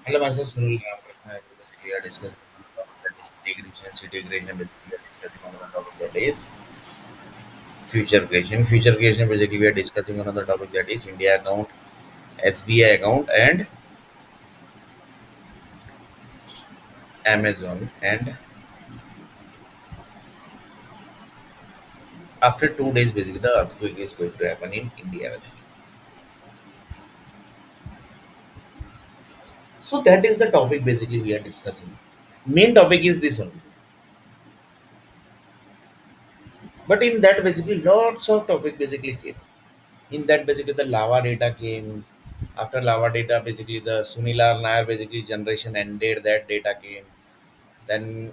Hello, myself Sunil. We are discussing that is integration, city integration. Basically, we are discussing on the topic that is future creation. Future creation. Basically, we are discussing on the topic that is India account, SBI account, and Amazon. And after 2 days, basically, the earthquake is going to happen in India. Basically. So that is the topic. Basically, we are discussing. Main topic is this only. But in that, basically, lots of topic basically came. In that, basically, the lava data came. After lava data, basically, the SUNIL NAIR basically generation ended. That data came. Then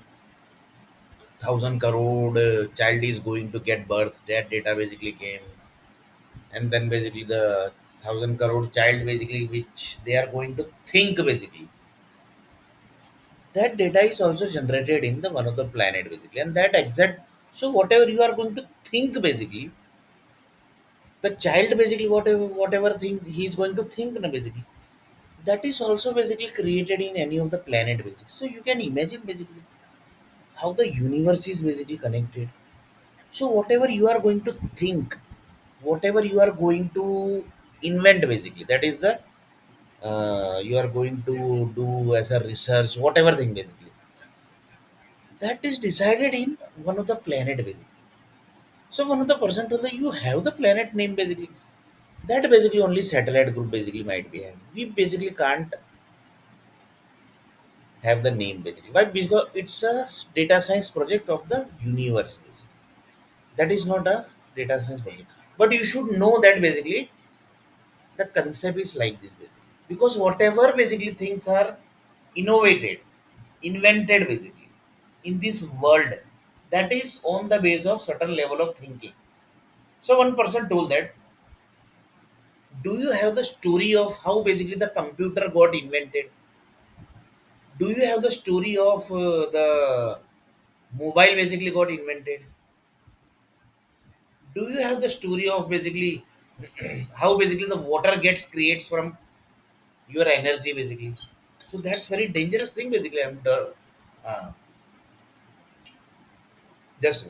1,000 crore child is going to get birth. That data basically came. And then basically the 1,000 crore child basically which they are going to think basically. That data is also generated in the one of the planet basically. And that exact, so whatever you are going to think basically, the child basically whatever thing he is going to think na basically, that is also basically created in any of the planet basically. So you can imagine basically how the universe is basically connected. So whatever you are going to think, whatever you are going to invent basically, that is the you are going to do as a research, whatever thing basically, that is decided in one of the planet basically. So one of the person told that you have the planet name basically. That basically only satellite group basically might be having. We basically can't have the name basically. Why? Because it's a data science project of the universe basically. That is not a data science project. But you should know that basically the concept is like this basically. Because whatever basically things are innovated, invented basically in this world, that is on the base of certain level of thinking. So one person told that, do you have the story of how basically the computer got invented? Do you have the story of the mobile basically got invented? Do you have the story of basically how basically the water gets creates from your energy basically? So that's very dangerous thing basically. Uh, just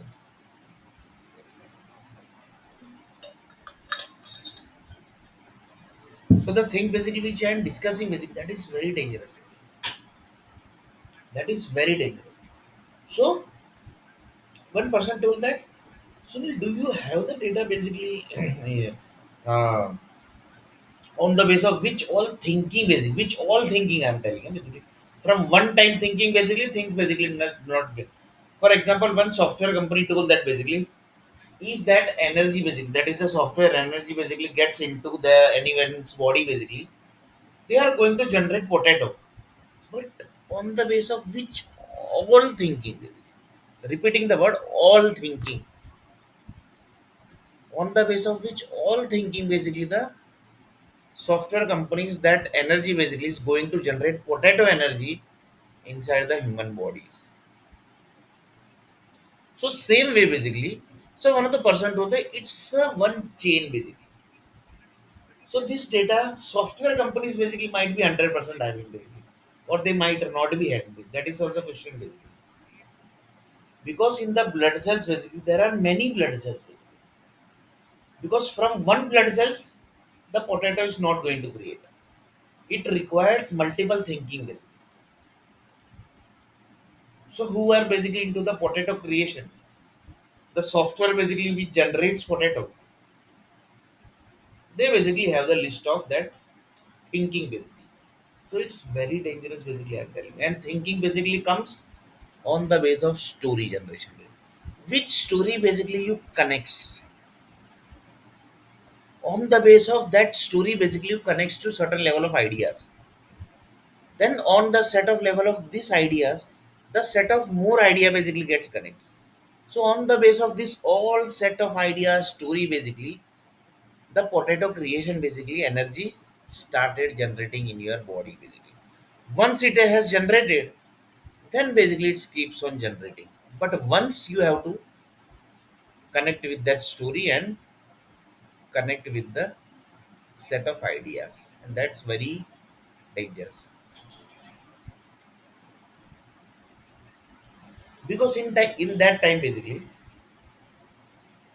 so the thing basically which I am discussing basically, that is very dangerous. That is very dangerous. So one person told that, Sunil, do you have the data basically yeah, uh, on the base of which all thinking basically, which all thinking I'm telling you basically, from one time thinking basically things basically not good. For example, one software company told that basically, if that energy basically, that is a software energy basically gets into the anyone's body basically, they are going to generate potato. But on the base of which all thinking basically, repeating the word all thinking, on the base of which all thinking basically the software companies, that energy basically is going to generate potato energy inside the human bodies. So same way basically, so one of the person told that it's a one chain basically. So this data software companies basically might be 100% having basically, or they might not be having. That is also a question basically. Because in the blood cells basically there are many blood cells. Because from one blood cells the potato is not going to create. It requires multiple thinking basically. So who are basically into the potato creation? The software basically which generates potato. They basically have the list of that thinking basically. So it's very dangerous basically I'm telling. And thinking basically comes on the base of story generation. Which story basically you connects. On the base of that story basically you connects to certain level of ideas. Then on the set of level of these ideas, the set of more idea basically gets connects. So on the base of this all set of ideas, story basically, the potato creation basically energy started generating in your body basically. Once it has generated, then basically it keeps on generating. But once you have to connect with that story and connect with the set of ideas, and that's very dangerous. because in that time basically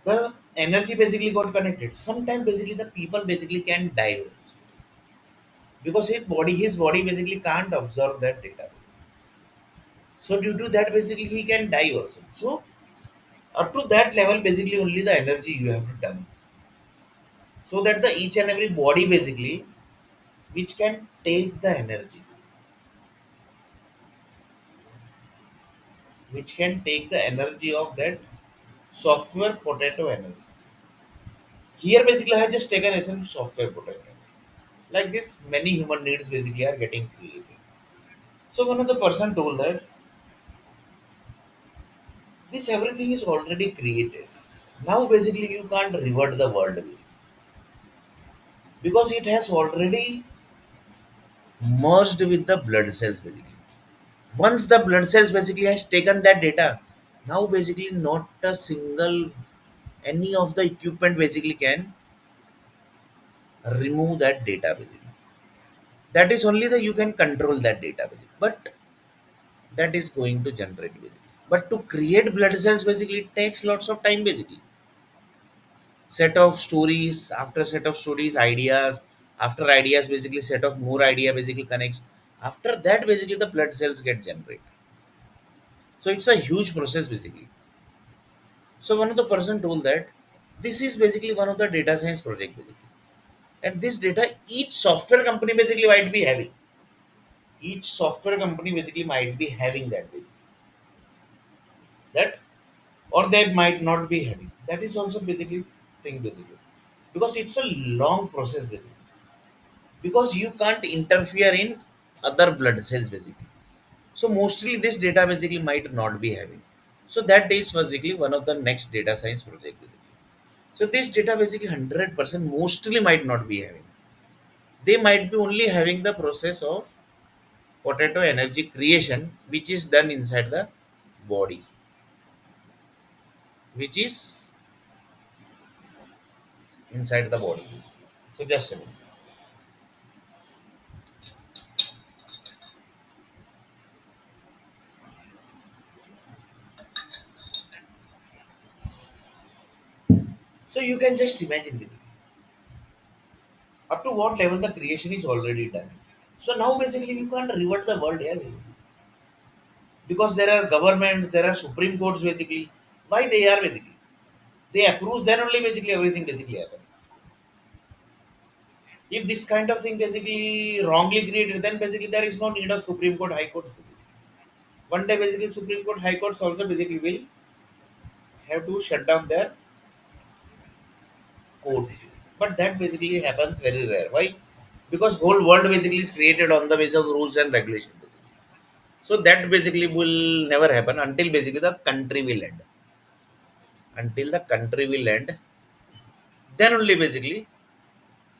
the energy basically got connected. Sometimes basically the people basically can die also. Because his body basically can't absorb that data. So due to that basically he can die also. So up to that level basically only the energy you have to done. So that the each and every body basically which can take the energy, which can take the energy of that software potato energy. Here basically I have just taken as a software potato. Like this, many human needs basically are getting created. So one of the person told that this everything is already created. Now basically you can't revert the world basically, because it has already merged with the blood cells basically. Once the blood cells basically has taken that data, now basically not a single any of the equipment basically can remove that data basically. That is only the you can control that data basically. But that is going to generate basically. But to create blood cells basically it takes lots of time basically. Set of stories after set of stories, ideas after ideas basically set of more idea basically connects. After that basically the blood cells get generated. So it's a huge process basically. So one of the person told that this is basically one of the data science project basically. And this data each software company basically might be having. Each software company basically might be having that basically. That or they might not be having. That is also basically thing basically. Because it's a long process basically. Because you can't interfere in other blood cells basically. So mostly this data basically might not be having. So that is basically one of the next data science project basically. So this data basically 100% mostly might not be having. They might be only having the process of potato energy creation, which is done inside the body, which is inside the body. So just a minute. So you can just imagine with it, up to what level the creation is already done. So now basically you can't revert the world here because there are governments, there are supreme courts basically. Why they are basically? They approve, then only basically everything basically happens. If this kind of thing basically wrongly created, then basically there is no need of Supreme Court, High Courts. One day basically Supreme Court, High Courts also basically will have to shut down their courts. But that basically happens very rare. Why? Because whole world basically is created on the basis of rules and regulations. Basically. So that basically will never happen until basically the country will end. Until the country will end, then only basically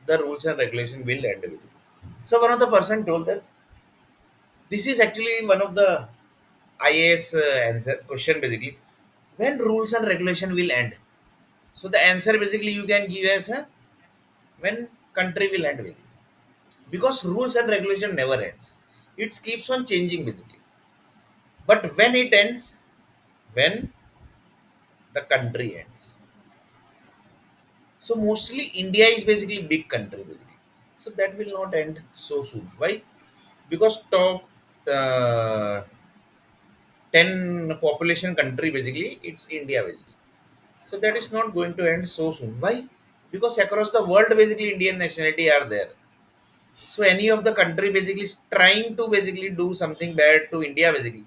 the rules and regulation will end. Basically. So one of the person told that this is actually one of the IAS answer question basically. When rules and regulation will end? So the answer basically you can give as a when country will end basically. Because rules and regulation never ends. It keeps on changing basically. But when it ends, when the country ends. So mostly India is basically big country basically. So that will not end so soon. Why? Because top uh, 10 population country basically it's India basically. So that is not going to end so soon. Why? Because across the world basically Indian nationality are there. So any of the country basically is trying to basically do something bad to India basically.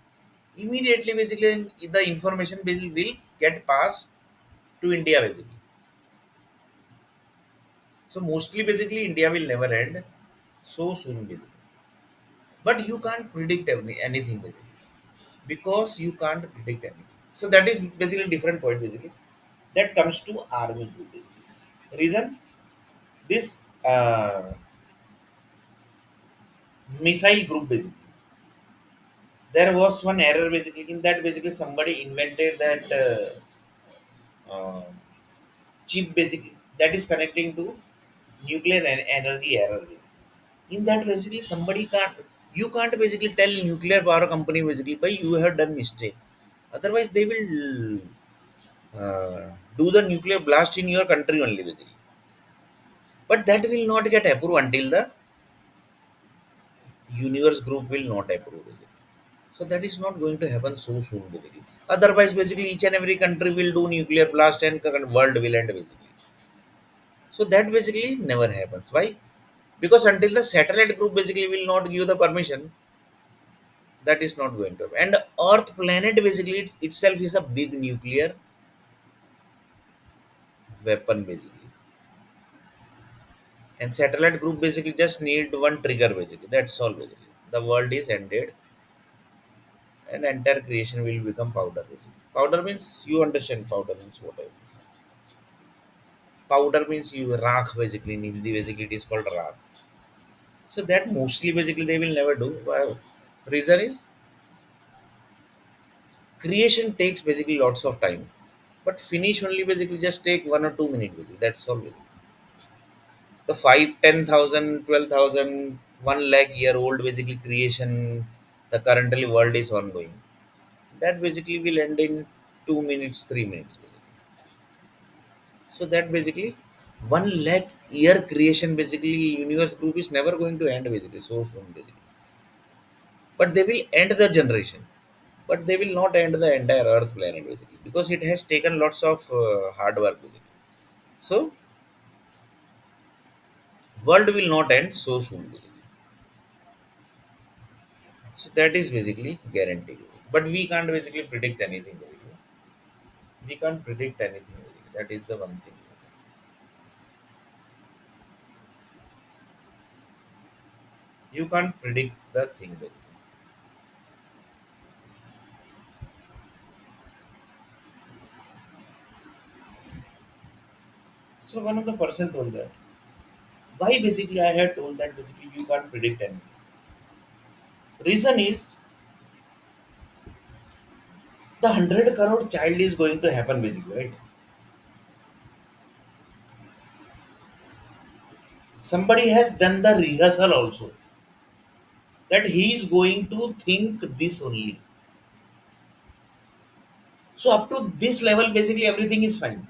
Immediately basically the information will get passed to India basically. So mostly basically India will never end so soon basically. But you can't predict anything basically because you can't predict anything. So that is basically different point basically. That comes to army group basically. Reason this missile group basically. There was one error basically in that basically somebody invented that chip basically that is connecting to nuclear energy error. In that basically somebody can't you can't basically tell nuclear power company basically by you have done mistake. Otherwise, they will do the nuclear blast in your country only, basically. But that will not get approved until the universe group will not approve, basically. So that is not going to happen so soon, basically. Otherwise, basically, each and every country will do nuclear blast and current world will end, basically. So that basically never happens. Why? Because until the satellite group basically will not give the permission, that is not going to happen. And Earth planet basically itself is a big nuclear weapon, basically. And satellite group basically just need one trigger, basically. That's all, basically. The world is ended and entire creation will become powder, basically. Powder means you understand powder means whatever. Powder means you rakh, basically in Hindi basically it is called rakh. So that mostly basically they will never do. Why? Reason is creation takes basically lots of time, but finish only basically just take 1 or 2 minutes. Basically. That's all. Basically. The 5, 10,000, 12,000, 1 lakh year old basically creation, the currently world is ongoing. That basically will end in 2 minutes, 3 minutes. Basically. So that basically 1 lakh year creation basically universe group is never going to end basically so soon basically. But they will end the generation. But they will not end the entire Earth planet basically because it has taken lots of hard work basically. So world will not end so soon basically. So that is basically guaranteed. But we can't basically predict anything basically. We can't predict anything basically. That is the one thing. You can't predict the thing basically. So one of the person told that. Why basically I had told that basically you can't predict anything. Reason is the 100 crore child is going to happen basically, right? Somebody has done the rehearsal also that he is going to think this only. So up to this level, basically everything is fine.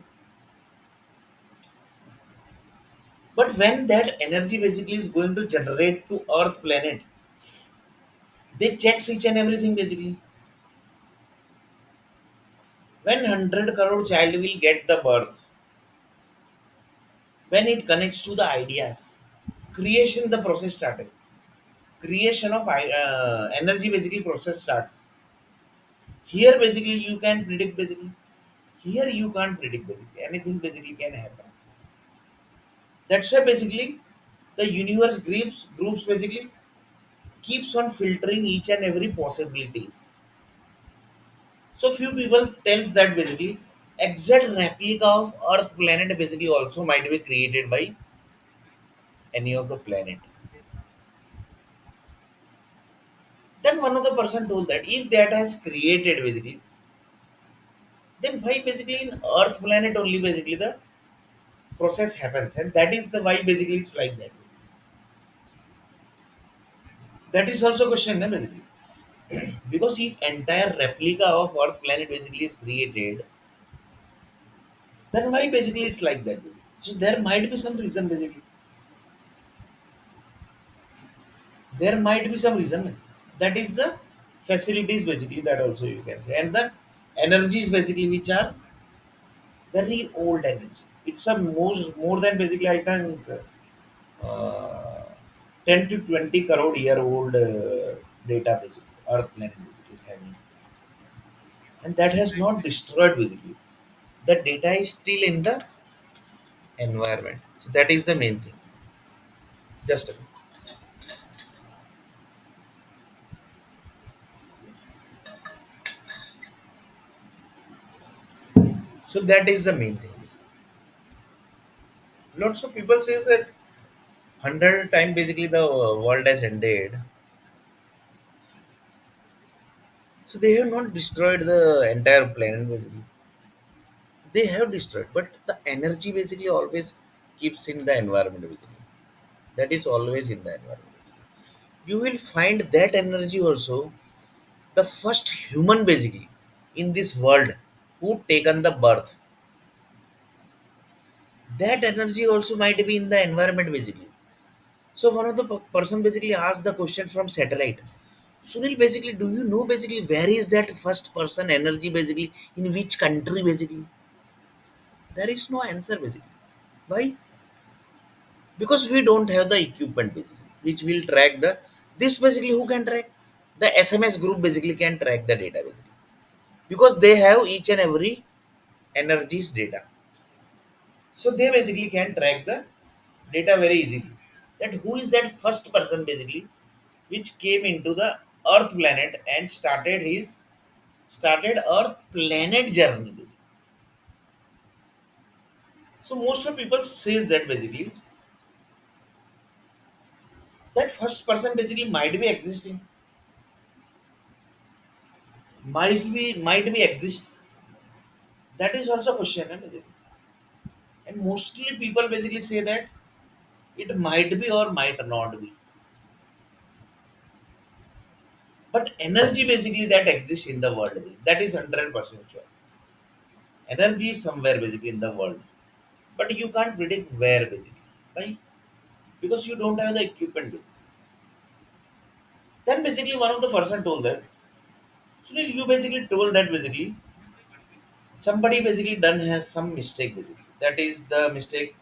But when that energy basically is going to generate to Earth planet, they checks each and everything basically. When 100 crore child will get the birth, when it connects to the ideas, creation the process started. Creation of energy basically process starts. Here basically you can predict basically. Here you can't predict basically. Anything basically can happen. That's why basically the universe groups basically keeps on filtering each and every possibilities. So few people tells that basically exact replica of Earth planet basically also might be created by any of the planet. Then one of the person told that if that has created basically, then why basically in Earth planet only basically the process happens, and that is the why basically it's like that. That is also question, na, basically. Because if entire replica of Earth planet basically is created, then why basically it's like that? So there might be some reason basically. There might be some reason. That is the facilities basically that also you can say. And the energies basically which are very old energy. It's a more than basically I think uh, 10 to 20 crore year old data basically. Earth planet basically is having. And that has not destroyed basically. The data is still in the environment. So that is the main thing. Just a minute. So that is the main thing. Lots of people say that 100 times basically the world has ended. So they have not destroyed the entire planet basically. They have destroyed, but the energy basically always keeps in the environment basically. That is always in the environment. Basically. You will find that energy also the first human basically in this world who taken the birth, that energy also might be in the environment basically. So one of the person basically asked the question from satellite. Sunil, basically, do you know basically where is that first person energy basically in which country basically? There is no answer basically. Why? Because we don't have the equipment basically, which will track the this basically who can track? The SMS group basically can track the data basically. Because they have each and every energies data. So they basically can track the data very easily. That who is that first person basically which came into the Earth planet and started Earth planet journey. So most of people says that basically that first person basically might be existing, might be exist. That is also a question, basically. And mostly people basically say that it might be or might not be. But energy basically that exists in the world, that is 100% sure. Energy is somewhere basically in the world, but you can't predict where basically. Why? Because you don't have the equipment basically. Then basically one of the person told that, Sunil, you basically told that basically somebody basically done has some mistake basically. That is the mistake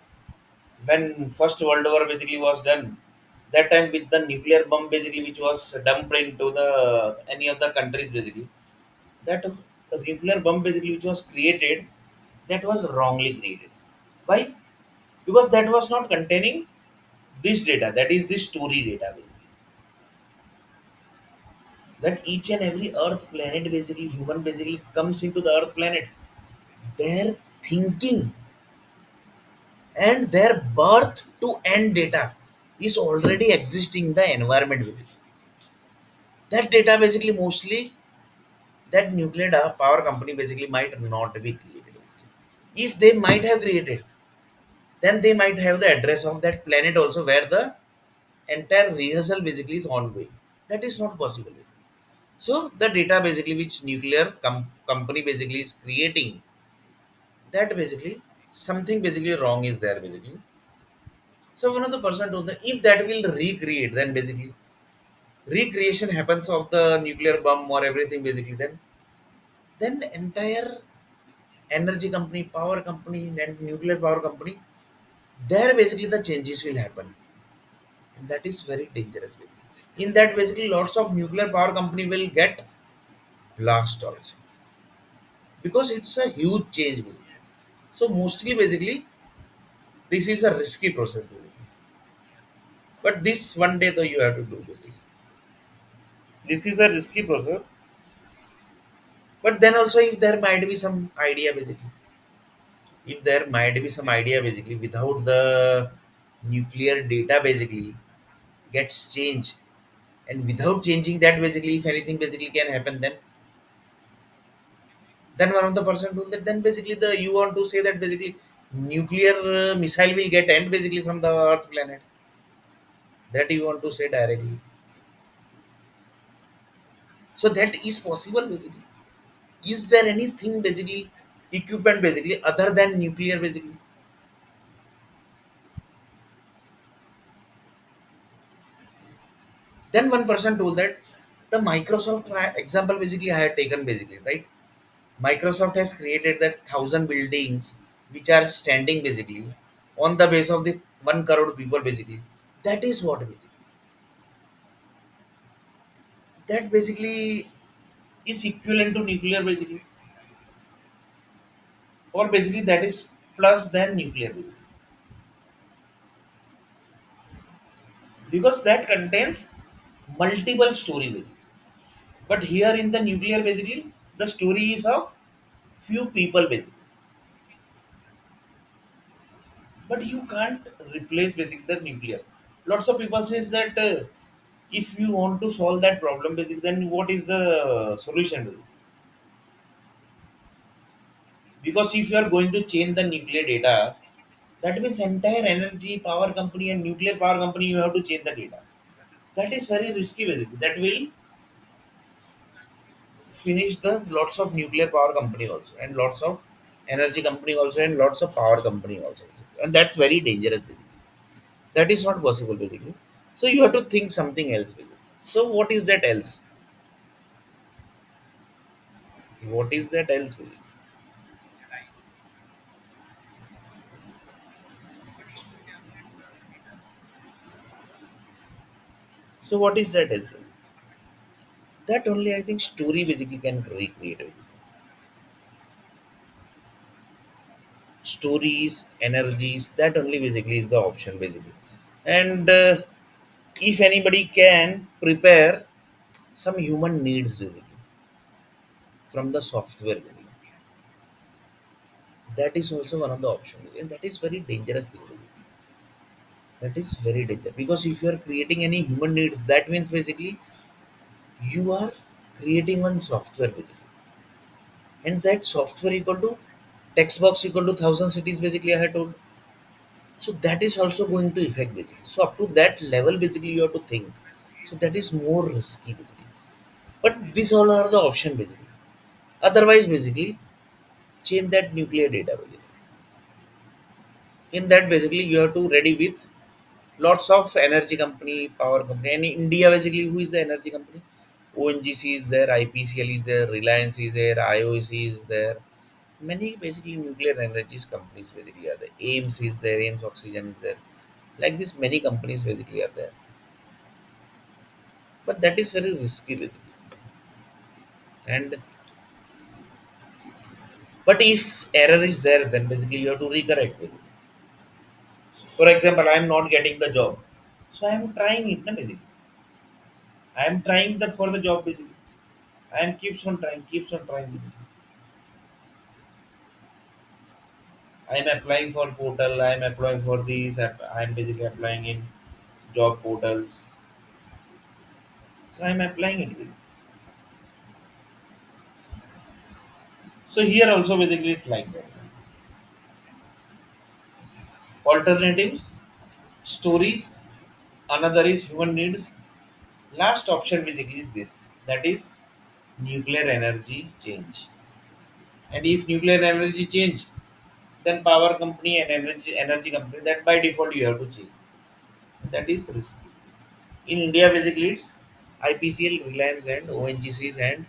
when First World War basically was done. That time with the nuclear bomb basically which was dumped into the any of the countries basically. That nuclear bomb basically which was created, that was wrongly created. Why? Because that was not containing this data. That is the story data basically. That each and every Earth planet basically human basically comes into the Earth planet. Their thinking and their birth to end data is already existing in the environment basically. That data basically mostly that nuclear power company basically might not be created. If they might have created, then they might have the address of that planet also where the entire rehearsal basically is ongoing. That is not possible. So the data basically which nuclear company basically is creating, that basically something basically wrong is there basically. So one of the person told that if that will recreate, then basically recreation happens of the nuclear bomb or everything basically, then entire energy company, power company, and nuclear power company, there basically the changes will happen, and that is very dangerous. Basically, in that basically lots of nuclear power company will get blast also because it's a huge change. Basically. So mostly basically this is a risky process basically. But this one day though you have to do basically. This is a risky process. But then also if there might be some idea basically, if there might be some idea basically without the nuclear data basically gets changed, and without changing that basically if anything basically can happen, then one of the person told that then basically the you want to say that basically nuclear missile will get end basically from the earth planet, that you want to say directly. So that is possible basically. Is there anything basically equipment basically other than nuclear basically? Then one person told that the Microsoft example basically I had taken basically, right? Microsoft has created that 1,000 buildings which are standing basically on the base of this 1 crore people basically. That is what basically. That basically is equivalent to nuclear basically, or basically that is plus than nuclear basically. Because that contains multiple story basically. But here in the nuclear basically, the story is of few people basically. But you can't replace basically the nuclear. Lots of people says that if you want to solve that problem basically, then what is the solution basically? Because if you are going to change the nuclear data, that means entire energy power company and nuclear power company you have to change the data. That is very risky basically. That will finished the lots of nuclear power company also, and lots of energy company also, and lots of power company also, and that's very dangerous basically. That is not possible basically. So you have to think something else basically. So what is that else? What is that else basically? So what is that as well? That only I think story basically can recreate it. Stories, energies, that only basically is the option basically. And if anybody can prepare some human needs basically from the software basically, that is also one of the options, and that is very dangerous thing basically. That is very dangerous because if you are creating any human needs, that means basically you are creating one software basically, and that software equal to text box equal to thousand cities basically I had told. So that is also going to affect basically. So up to that level basically you have to think. So that is more risky basically. But these all are the option basically. Otherwise basically change that nuclear data basically. In that basically you have to ready with lots of energy company, power company. And in India basically who is the energy company? ONGC is there, IPCL is there, Reliance is there, IOC is there. Many basically nuclear energies companies basically are there. AIMS is there, AIMS Oxygen is there. Like this many companies basically are there. But that is very risky basically. And but if error is there, then basically you have to recorrect basically. For example, I am not getting the job. So I am trying it na, basically. I am trying the for the job basically. I am keeps on trying basically. I am applying for portal, I am applying for these, I am basically applying in job portals. So I am applying it. Basically. So here also basically it's like that. Alternatives, stories, another is human needs. Last option basically is this. That is nuclear energy change. And if nuclear energy change, then power company and energy company that by default you have to change. That is risky. In India, basically it's IPCL, Reliance, and ONGCs and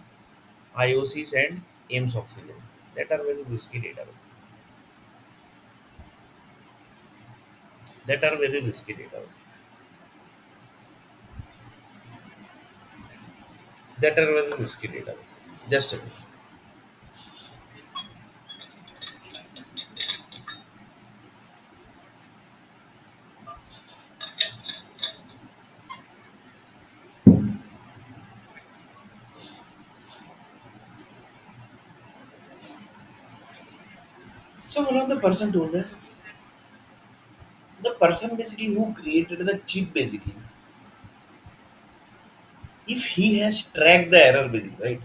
IOCs and AIMS Oxygen. That are very risky data. That are very risky data. That are very risky data. Just a bit. So one of the person told that the person basically who created the chip basically, if he has tracked the error basically, right?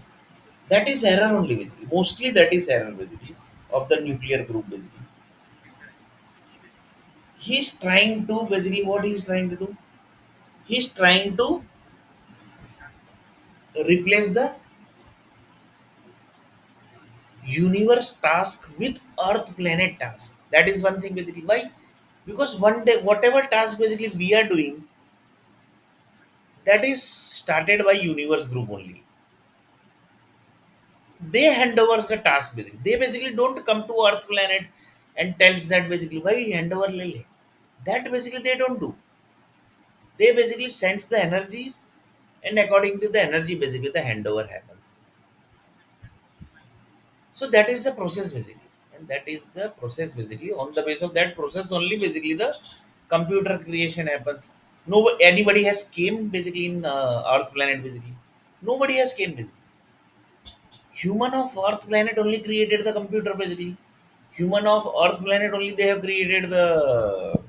That is error only basically. Mostly that is error basically of the nuclear group basically. He's trying to basically what he's trying to do. He's trying to replace the universe task with Earth planet task. That is one thing basically. Why? Because one day whatever task basically we are doing, that is started by universe group only. They hand over the task basically. They basically don't come to Earth planet and tells that basically why hand over lele. That basically they don't do. They basically sends the energies, and according to the energy basically the handover happens. So that is the process basically, and that is the process basically. On the basis of that process only basically the computer creation happens. No, anybody has came basically in Earth planet basically. Nobody has came basically. Human of Earth planet only created the computer basically. Human of Earth planet only they have created the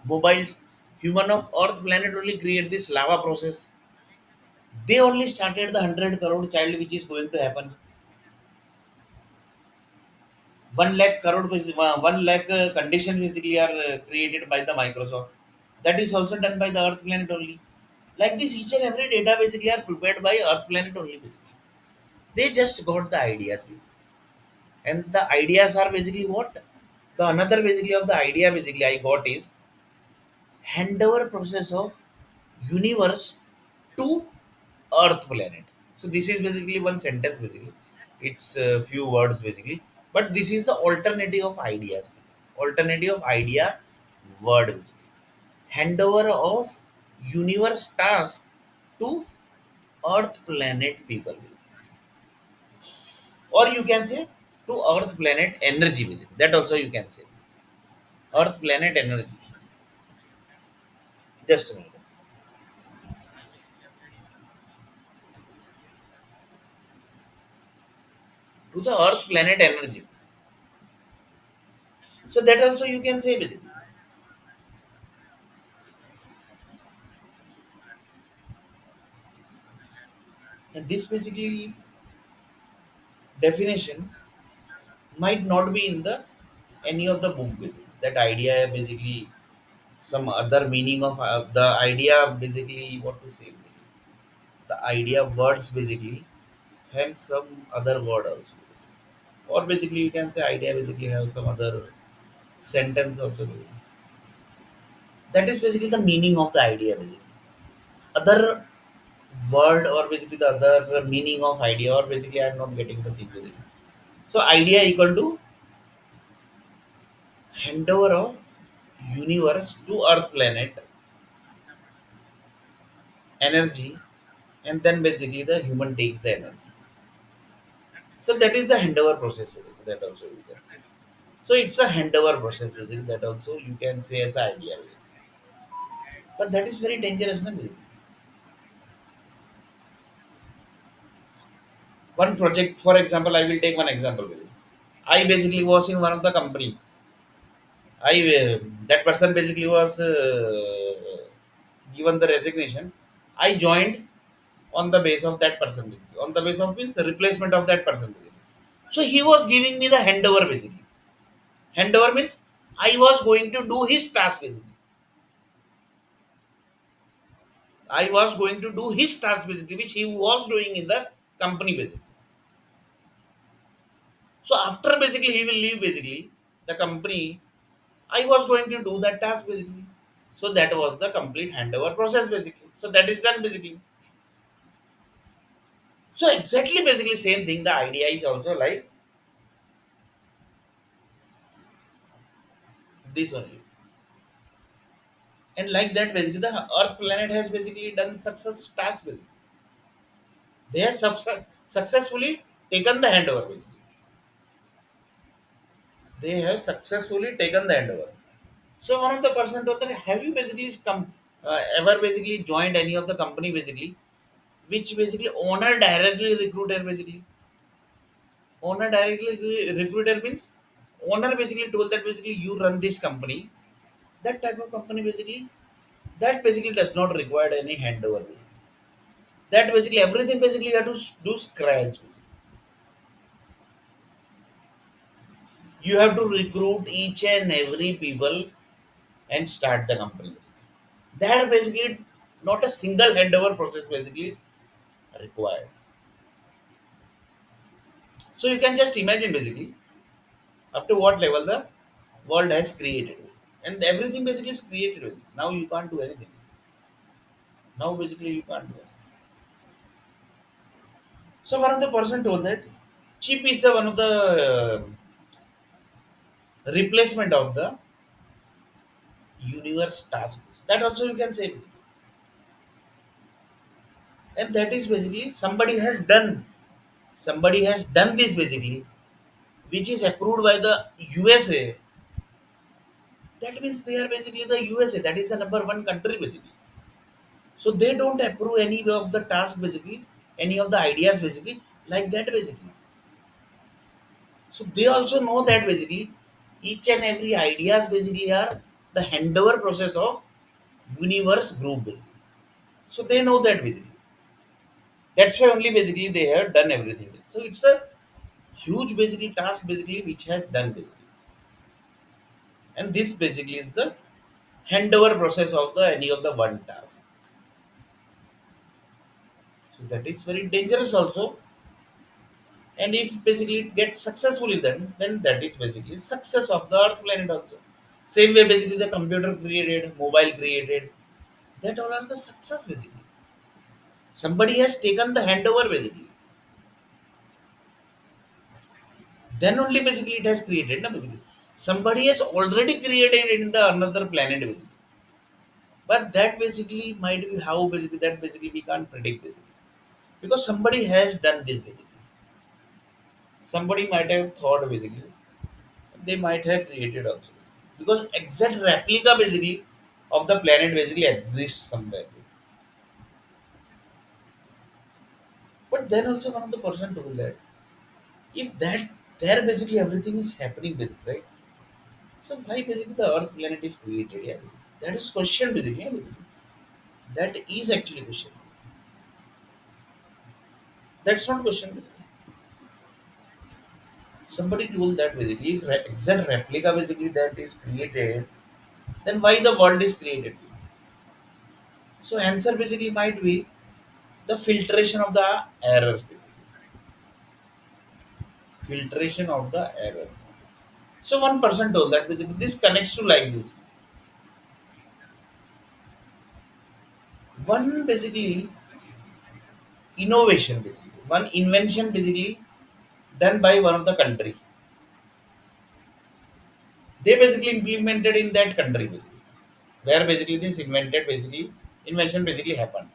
mobiles. Human of Earth planet only create this lava process. They only started the 100 crore child which is going to happen. 1 lakh crore, 1 lakh condition basically are created by the Microsoft. That is also done by the Earth planet only. Like this, each and every data basically are prepared by Earth planet only. Basically. They just got the ideas basically. And the ideas are basically what? The another basically of the idea basically I got is handover process of universe to Earth planet. So this is basically one sentence basically. It's a few words basically. But this is the alternative of ideas. Alternative of idea word basically. Handover of universe task to Earth planet people. Or you can say to Earth planet energy basically. That also you can say. Earth planet energy. Just a minute. To the Earth planet energy. So that also you can say basically. And this basically definition might not be in the any of the book basically. That idea basically some other meaning of the idea basically what to say basically. The idea words basically have some other word also. Or basically you can say idea basically have some other sentence also basically. That is basically the meaning of the idea basically. Other word or basically the other meaning of idea or basically I'm not getting the thing basically. So idea equal to handover of universe to earth planet energy, and then basically the human takes the energy. So that is the handover process basically, that also you can say. So it's a handover process basically, that also you can say as an idea basically. But that is very dangerous na, basically. One project for example, I will take one example basically. I basically was in one of the company. I that person basically was given the resignation. I joined on the base of that person basically. On the base of means the replacement of that person basically. So he was giving me the handover basically. Handover means I was going to do his task basically. I was going to do his task basically, which he was doing in the company basically. So after basically he will leave basically the company. I was going to do that task basically. So that was the complete handover process basically. So that is done basically. So exactly basically same thing. The idea is also like this only. And like that basically the Earth planet has basically done success task basically. They have successfully taken the handover basically. They have successfully taken the handover. So one of the person told that have you basically come ever basically joined any of the company basically which basically owner directly recruiter basically. Owner directly recruiter means owner basically told that basically you run this company. That type of company basically that basically does not require any handover. Basically. That basically everything basically you have to do scratch. Basically. You have to recruit each and every people and start the company. That basically not a single handover process basically is required. So you can just imagine basically up to what level the world has created. And everything basically is created. Basically. Now you can't do anything. Now basically you can't do anything. So one of the person told that chip is the one of the replacement of the universe tasks. That also you can say. And that is basically somebody has done this basically, which is approved by the USA. That means they are basically the USA. That is the number one country basically. So they don't approve any of the tasks basically, any of the ideas basically, like that basically. So they also know that basically each and every ideas basically are the handover process of universe group basically. So they know that basically. That's why only basically they have done everything. So it's a huge basically task basically which has done basically. And this basically is the handover process of the any of the one task. So that is very dangerous also. And if basically it gets successfully then that is basically success of the earth planet also. Same way basically the computer created, mobile created, that all are the success basically. Somebody has taken the handover basically. Then only basically it has created na basically. Somebody has already created in the another planet basically. But that basically might be how basically that basically we can't predict basically. Because somebody has done this basically. Somebody might have thought basically. They might have created also. Because exact replica basically of the planet basically exists somewhere. But then also one of the person told that if that there basically everything is happening basically, right? So why basically the Earth planet is created? Yeah, that is question basically. Yeah, basically. That is actually question. That's not question. Somebody told that basically if exact replica basically that is created, then why the world is created? So answer basically might be the filtration of the errors basically. Filtration of the error. So one person told that basically this connects to like this. One basically innovation basically. One invention basically done by one of the country. They basically implemented in that country basically. Where basically this invented basically invention basically happened.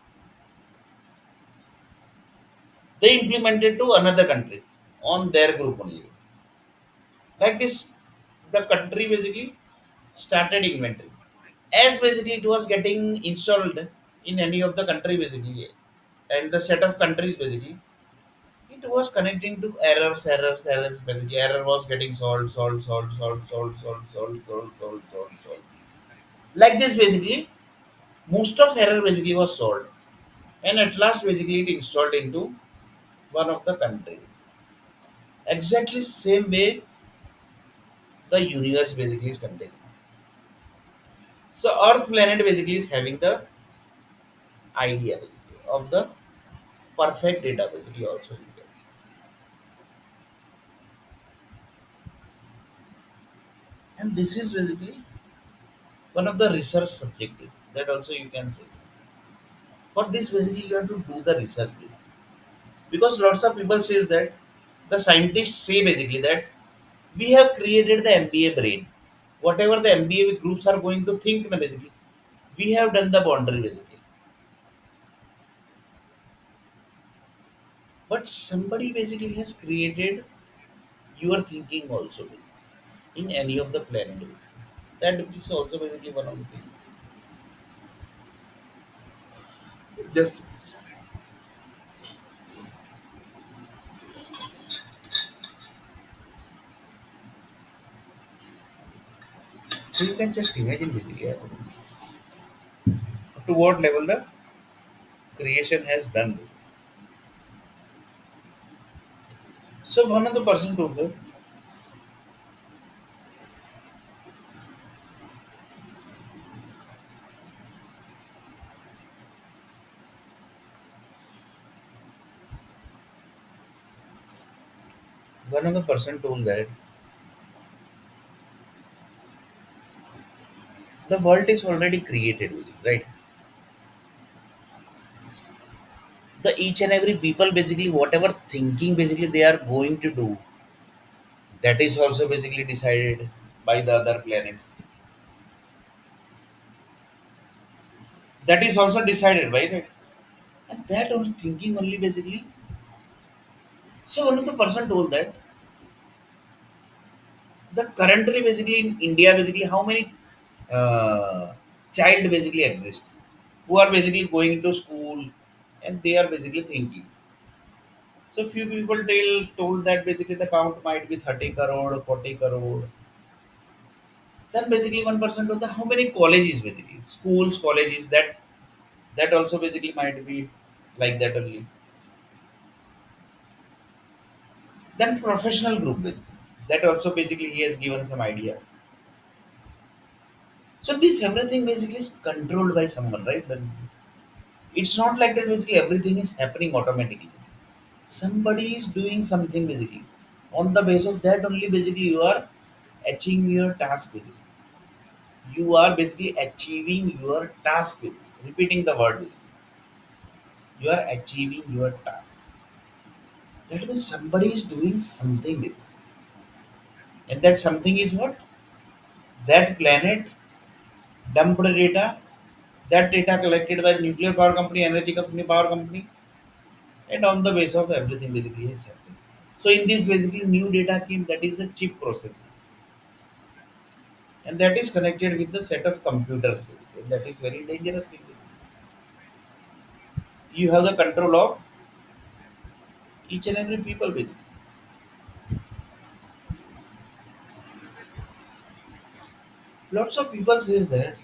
They implemented to another country on their group only. Like this, the country basically started inventory. As basically it was getting installed in any of the country basically, and the set of countries basically, it was connecting to errors. Basically, error was getting solved. Like this basically, most of error basically was solved, and at last basically it installed into one of the country. Exactly same way the universe basically is contained. So Earth planet basically is having the idea basically of the perfect data basically also you can say. And this is basically one of the research subjects that also you can say. For this basically you have to do the research basically. Because lots of people says that the scientists say basically that we have created the MBA brain. Whatever the MBA groups are going to think na basically, we have done the boundary basically. But somebody basically has created your thinking also in any of the planet. That is also basically one of the things. Just so you can just imagine basically to what level the creation has done. So one of the person told that one of the person told that the world is already created, right? The each and every people basically whatever thinking basically they are going to do, that is also basically decided by the other planets. That is also decided by that. And that only thinking only basically. So one of the person told that the currently basically in India basically how many child basically exist who are basically going to school and they are basically thinking. So few people told that basically the count might be 30 crore, 40 crore. Then basically one person told that how many colleges basically, schools, colleges, that also basically might be like that only. Then professional group basically, that also basically he has given some idea. So this everything basically is controlled by someone, right? But it's not like that basically everything is happening automatically. Somebody is doing something basically. On the basis of that only basically you are achieving your task basically. You are basically achieving your task basically. Repeating the word basically. You are achieving your task. That means somebody is doing something basically. And that something is what? That planet dumped data, that data collected by nuclear power company, energy company, power company, and on the basis of everything basically is happening. So in this basically new data came, that is the chip processing, and that is connected with the set of computers basically. And that is very dangerous thing. You have the control of each and every people basically. Lots of people says that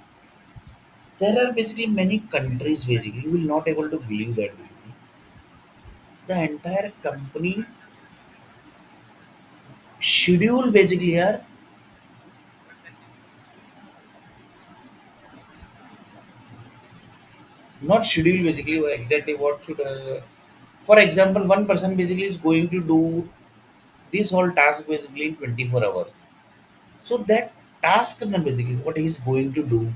there are basically many countries basically you will not able to believe that basically. The entire company schedule basically are not schedule basically exactly what should for example one person basically is going to do this whole task basically in 24 hours. So that task na basically what he is going to do,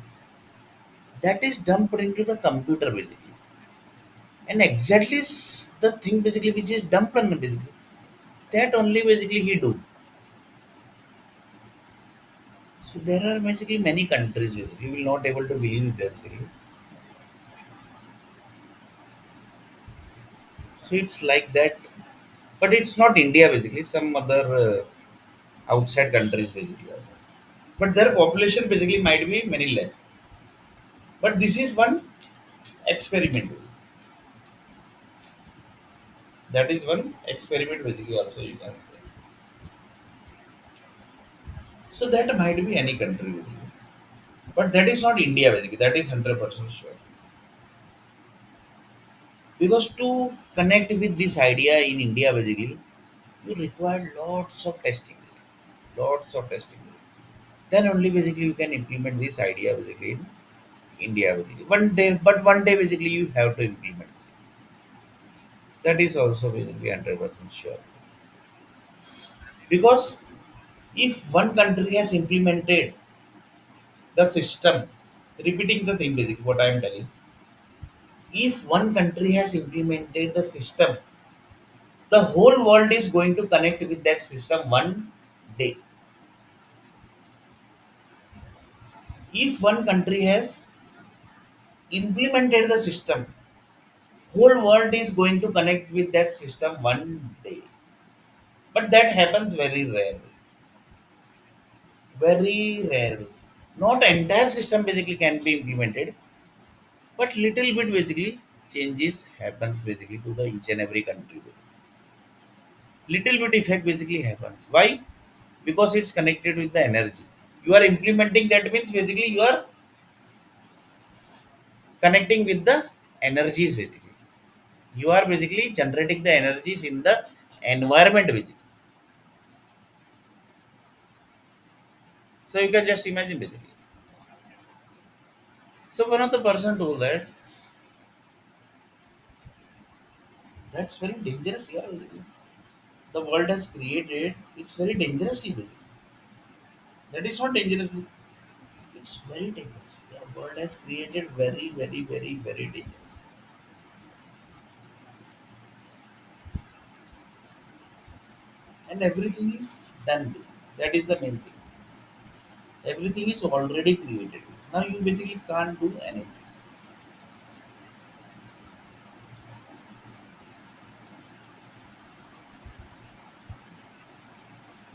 that is dumped into the computer basically, and exactly the thing basically which is dumped on basically, that only basically he do. So there are basically many countries basically you will not able to believe that basically. So it's like that, but it's not India basically, some other outside countries basically. But their population basically might be many less. But this is one experiment. That is one experiment basically also you can say. So that might be any country basically. But that is not India basically. That is 100% sure. Because to connect with this idea in India basically, you require lots of testing. Lots of testing. Then only basically you can implement this idea basically in India basically. One day, but one day basically you have to implement. That is also basically 100% sure. Because if one country has implemented the system, repeating the thing basically what I am telling, if one country has implemented the system, the whole world is going to connect with that system one day. If one country has implemented the system, whole world is going to connect with that system one day. But that happens very rare. Very rare. Not entire system basically can be implemented, but little bit basically changes happens basically to the each and every country. Little bit effect basically happens. Why? Because it's connected with the energy. You are implementing, that means basically you are connecting with the energies basically. You are basically generating the energies in the environment basically. So you can just imagine basically. So one of the person told that that's very dangerous here basically. The world has created, it's very dangerously basically. That is not dangerous. It's very dangerous. The world has created very, very, very, very dangerous. And everything is done. That is the main thing. Everything is already created. Now you basically can't do anything.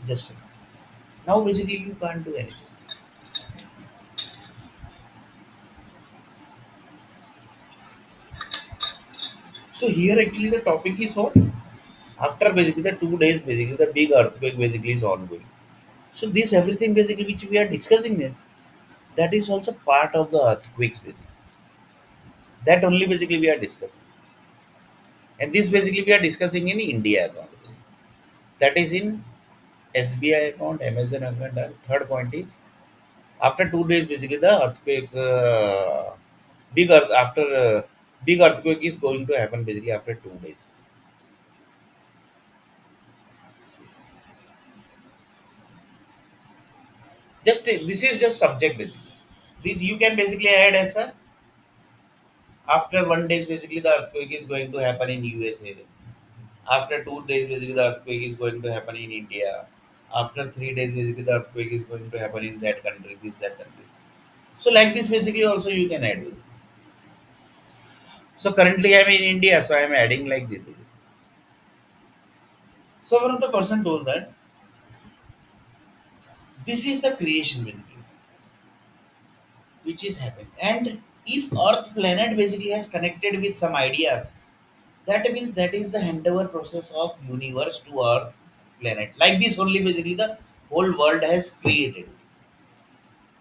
Just now basically you can't do anything. So here actually the topic is what? After basically the 2 days, basically the big earthquake basically is ongoing. So this everything basically which we are discussing here, that is also part of the earthquakes basically. That only basically we are discussing. And this basically we are discussing in India account. That is in SBI account, Amazon account. And third point is after 2 days, basically the earthquake, big earth after big earthquake is going to happen basically after 2 days. Just this is just subject basically. This you can basically add as a after 1 days basically the earthquake is going to happen in USA. After 2 days basically the earthquake is going to happen in India. After 3 days basically the earthquake is going to happen in that country, this that country. So like this basically also you can add. So currently I'm in India, so I'm adding like this basically. So one of the person told that this is the creation basically, which is happening. And if Earth planet basically has connected with some ideas, that means that is the handover process of universe to Earth planet. Like this only basically the whole world has created.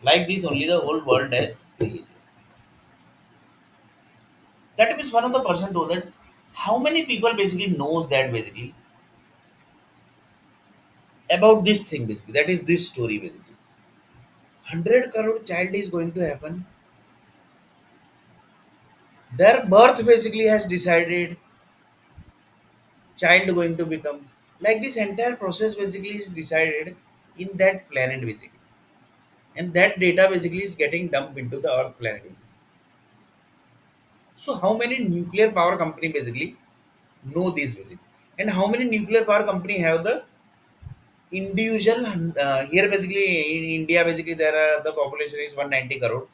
Like this only the whole world has created. That means one of the person told that how many people basically knows that basically about this thing basically. That is this story basically. 100 crore child is going to happen. Their birth basically has decided child going to become. Like this entire process basically is decided in that planet basically. And that data basically is getting dumped into the Earth planet. So how many nuclear power company basically know this basically? And how many nuclear power company have the individual here basically in India basically there are the population is 190 crore.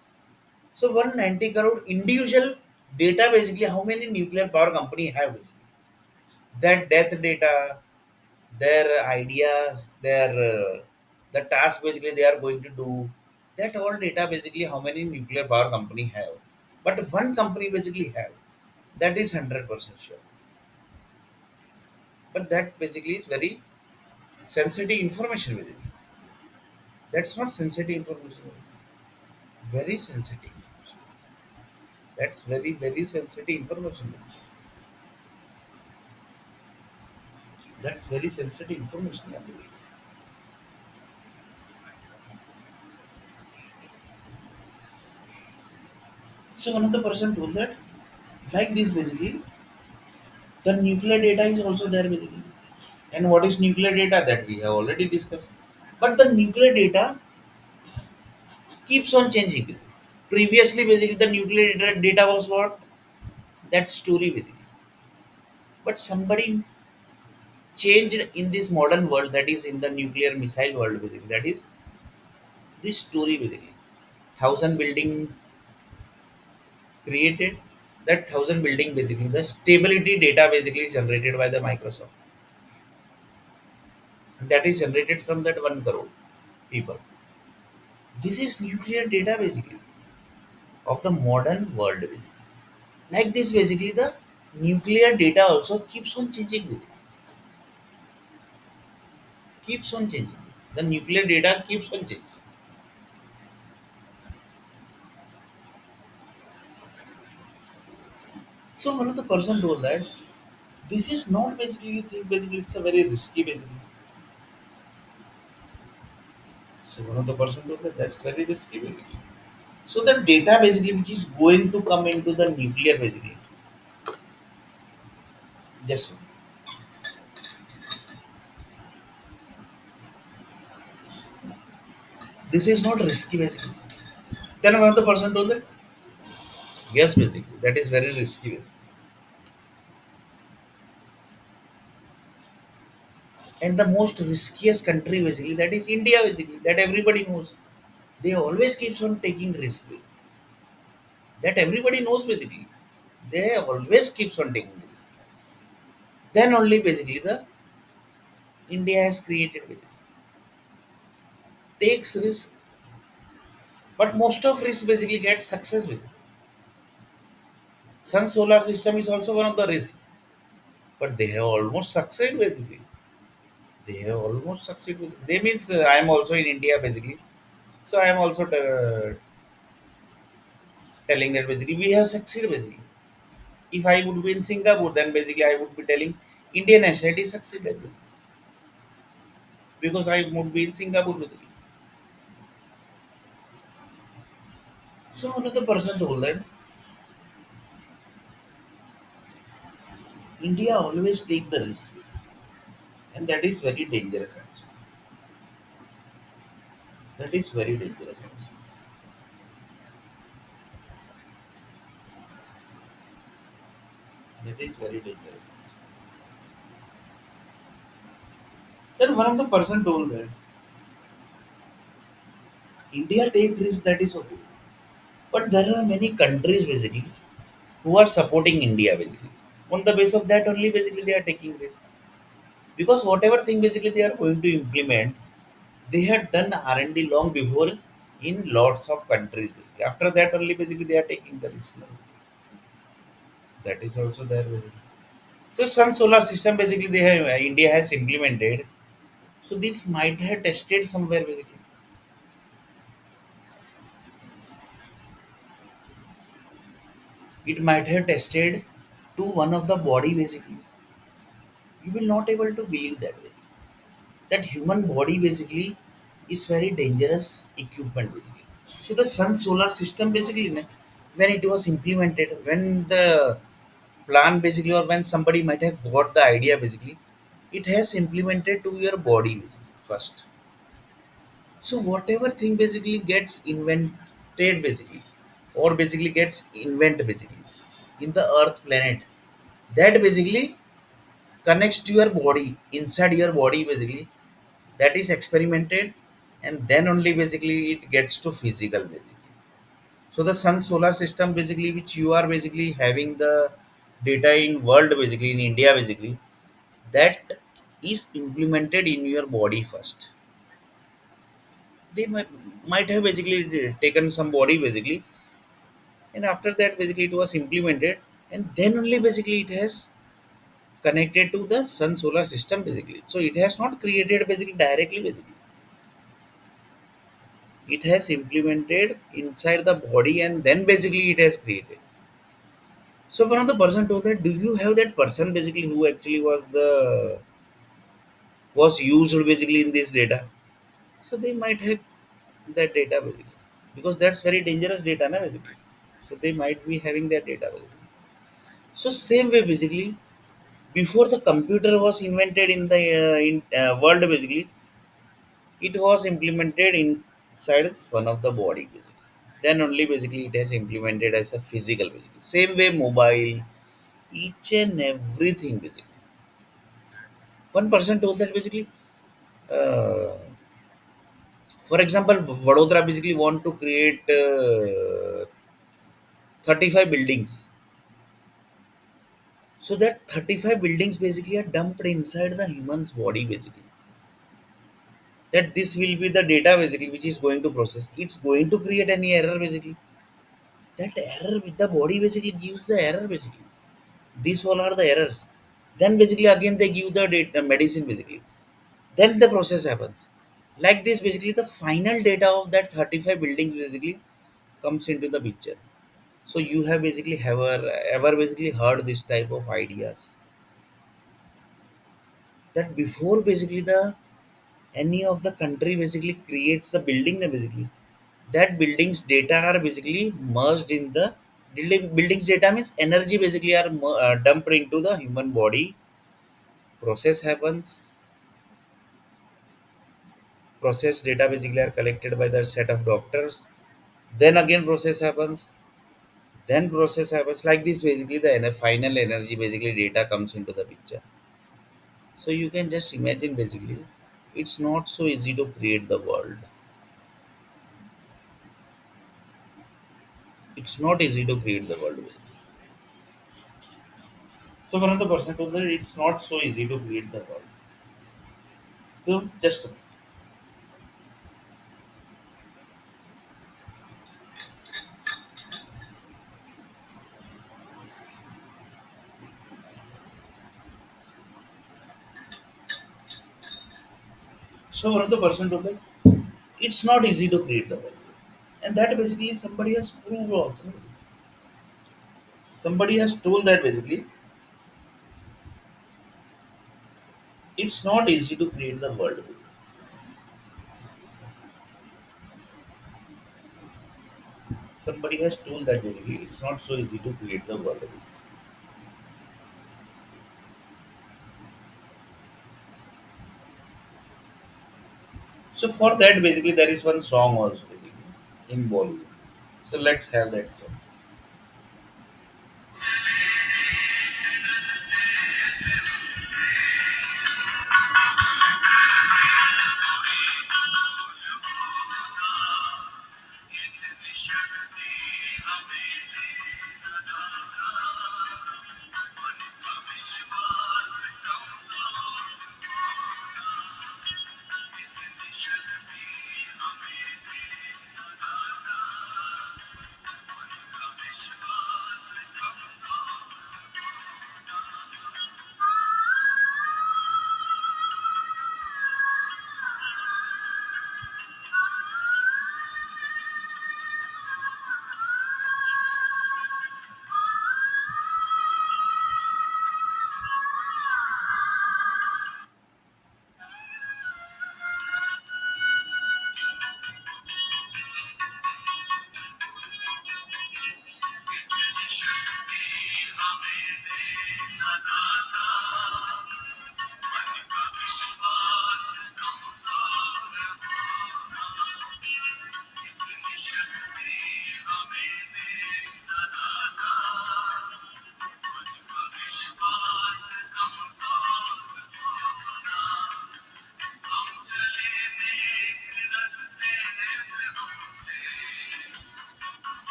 So 190 crore individual data basically how many nuclear power company have basically? That death data, their ideas, their the task basically they are going to do. That all data basically how many nuclear power company have. But one company basically have. That is 100% sure. But that basically is very sensitive information basically. That's not sensitive information. Very sensitive information. That's very, very sensitive information. That's very sensitive information. I believe. So another person told that like this basically the nuclear data is also there basically. And what is nuclear data that we have already discussed. But the nuclear data keeps on changing basically. Previously basically the nuclear data was what? That story basically. But somebody changed in this modern world that is in the nuclear missile world basically. That is this story basically. Thousand building created. That thousand building basically the stability data basically is generated by the Microsoft. And that is generated from that 1 crore people. This is nuclear data basically of the modern world basically. Like this basically the nuclear data also keeps on changing basically. Keeps on changing. The nuclear data keeps on changing. So one of the person told that this is not basically you think basically it's a very risky basically. So one of the person told that that's very risky basically. So the data basically which is going to come into the nuclear basically. Just this is not risky basically. Then one of the person told that yes basically that is very risky basically. And the most riskiest country basically that is India basically that everybody knows. They always keeps on taking risk basically. That everybody knows basically. They always keeps on taking risk. Then only basically the India has created basically takes risk, but most of risk basically gets success basically. Sun solar system is also one of the risk, but they have almost succeed basically. They have almost succeed. Basically. They means I am also in India basically, so I am also telling that basically we have succeeded basically. If I would be in Singapore, then basically I would be telling Indian nationality succeeded basically, because I would be in Singapore basically. So another person told that India always take the risk, and that is very dangerous actually. That is very dangerous also. That is very dangerous. Then one of the person told that India take risk, that is okay. But there are many countries basically who are supporting India basically. On the base of that only basically they are taking risk. Because whatever thing basically they are going to implement, they had done R&D long before in lots of countries basically. After that only basically they are taking the risk now. That is also there basically. So sun solar system basically they have India has implemented. So this might have tested somewhere basically. It might have tested to one of the body basically. You will not able to believe that way. That human body basically is very dangerous equipment basically. So the sun solar system basically when it was implemented, when the plan basically or when somebody might have got the idea basically, it has implemented to your body basically first. So whatever thing basically gets invented basically or basically gets invented basically in the earth planet, that basically connects to your body inside your body basically, that is experimented, and then only basically it gets to physical basically. So the sun solar system basically which you are basically having the data in world basically in India basically, that is implemented in your body first. They might have basically taken some body basically, and after that basically it was implemented, and then only basically it has connected to the sun solar system basically. So it has not created basically directly basically, it has implemented inside the body and then basically it has created. So one of the person told that, do you have that person basically who actually was used basically in this data? So they might have that data basically, because that's very dangerous data na basically. So they might be having that data basically. So same way basically, before the computer was invented in the world basically, it was implemented inside one of the body basically. Then only basically it has implemented as a physical basically. Same way mobile, each and everything basically. One person told that basically, uh, for example, Vadodara basically want to create 35 buildings. So that 35 buildings basically are dumped inside the human's body basically. That this will be the data basically which is going to process. It's going to create any error basically. That error with the body basically gives the error basically. These all are the errors. Then basically again they give the data, medicine basically. Then the process happens. Like this basically the final data of that 35 buildings basically comes into the picture. So you have basically ever basically heard this type of ideas, that before basically the any of the country basically creates the building basically, that building's data are basically merged in the building's data means energy basically are dumped into the human body. Process happens, process data basically are collected by the set of doctors, then again process happens, then process happens, like this basically the final energy basically data comes into the picture. So you can just imagine basically, it's not so easy to create the world. It's not easy to create the world basically. So one of the person told that it's not so easy to create the world. So just so one of the person told that it's not easy to create the world. And that basically somebody has proved also. Somebody has told that basically it's not easy to create the world. Somebody has told that basically it's not so easy to create the world. So for that basically there is one song also basically in Bollywood. So let's have that song.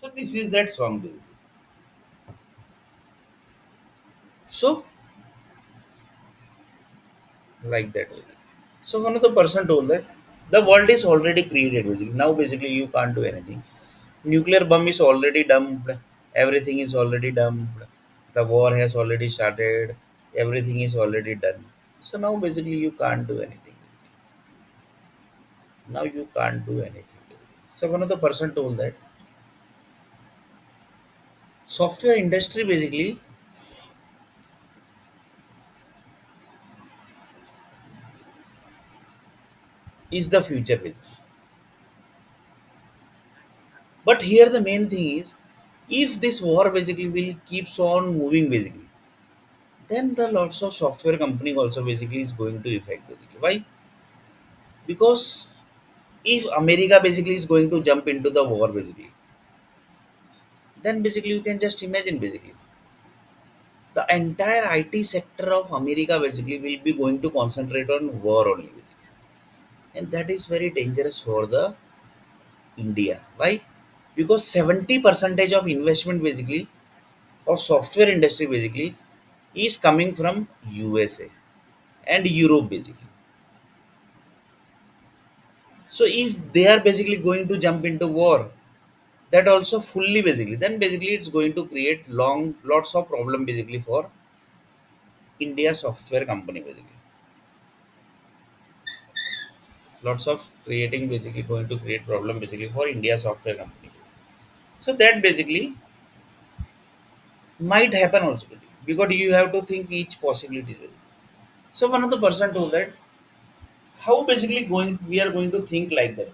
So this is that song basically. So like that. So one of the person told that the world is already created basically. Now basically you can't do anything. Nuclear bomb is already dumped. Everything is already dumped. The war has already started. Everything is already done. So now basically you can't do anything. Now you can't do anything. So one of the person told that software industry basically is the future basically. But here the main thing is if this war basically will keeps on moving basically, then the lots of software company also basically is going to affect basically. Why? Because if America basically is going to jump into the war basically, then basically you can just imagine basically the entire IT sector of America basically will be going to concentrate on war only, and that is very dangerous for the India. Why? Because 70 percentage of investment basically of software industry basically is coming from USA and Europe basically. So if they are basically going to jump into war, that also fully basically, then basically it's going to create long lots of problem basically for India software company basically. Lots of creating basically going to create problem basically for India software company. So that basically might happen also basically because you have to think each possibilities basically. So one of the person told that how basically going we are going to think like that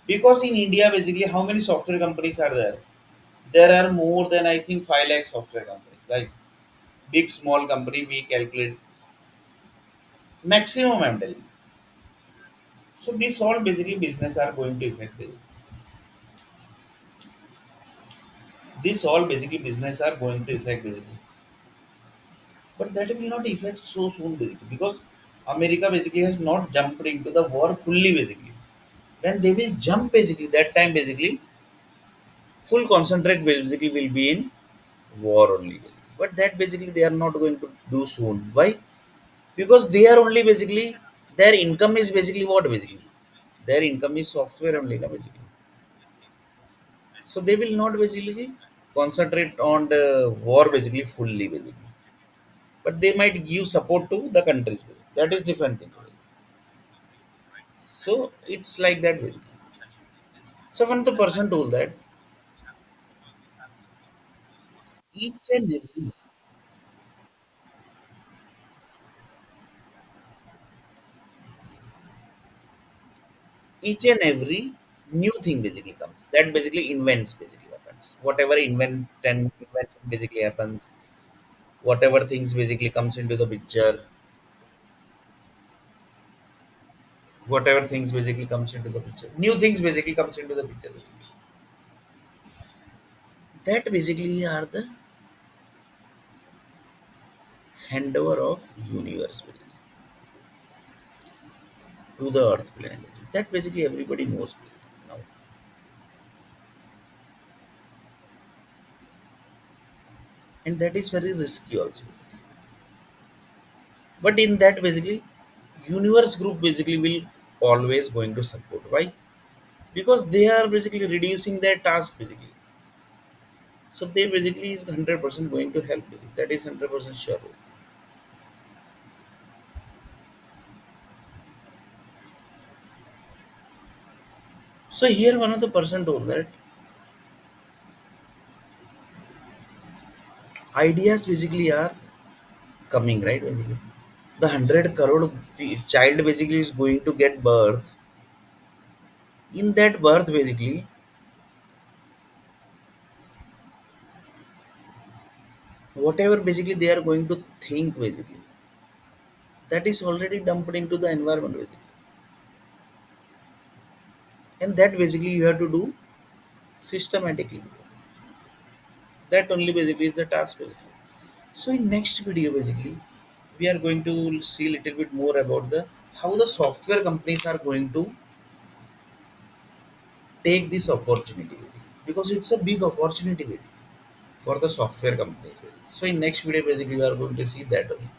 because in India basically how many software companies are there? There are more than I think 5 lakh software companies. Like big small company we calculate maximum I'm telling. So this all basically business are going to affect it. This all basically business are going to affect basically. But that will not affect so soon basically because America basically has not jumped into the war fully basically. When they will jump basically that time basically full concentrate basically will be in war only basically. But that basically they are not going to do soon. Why? Because they are only basically their income is basically what basically their income is software only na, basically. So they will not basically concentrate on the war basically fully basically, but they might give support to the countries. That is different thing. So it's like that basically. So when the person told that each and every each and every new thing basically comes, that basically invents basically happens, whatever invention basically happens, whatever things basically comes into the picture, whatever things basically comes into the picture, new things basically comes into the picture basically. That basically are the handover of universe basically to the earth planet. That basically everybody knows basically now, and that is very risky also. But in that basically, universe group basically will always going to support. Why? Because they are basically reducing their task basically. So they basically is 100% going to help basically. That is 100% sure. So here one of the person told that ideas basically are coming right basically. The 100 crore child basically is going to get birth. In that birth basically, whatever basically they are going to think basically, that is already dumped into the environment basically. And that basically you have to do systematically. That only basically is the task basically. So in next video basically we are going to see a little bit more about the how the software companies are going to take this opportunity basically. Because it's a big opportunity basically for the software companies basically. So in next video basically we are going to see that only.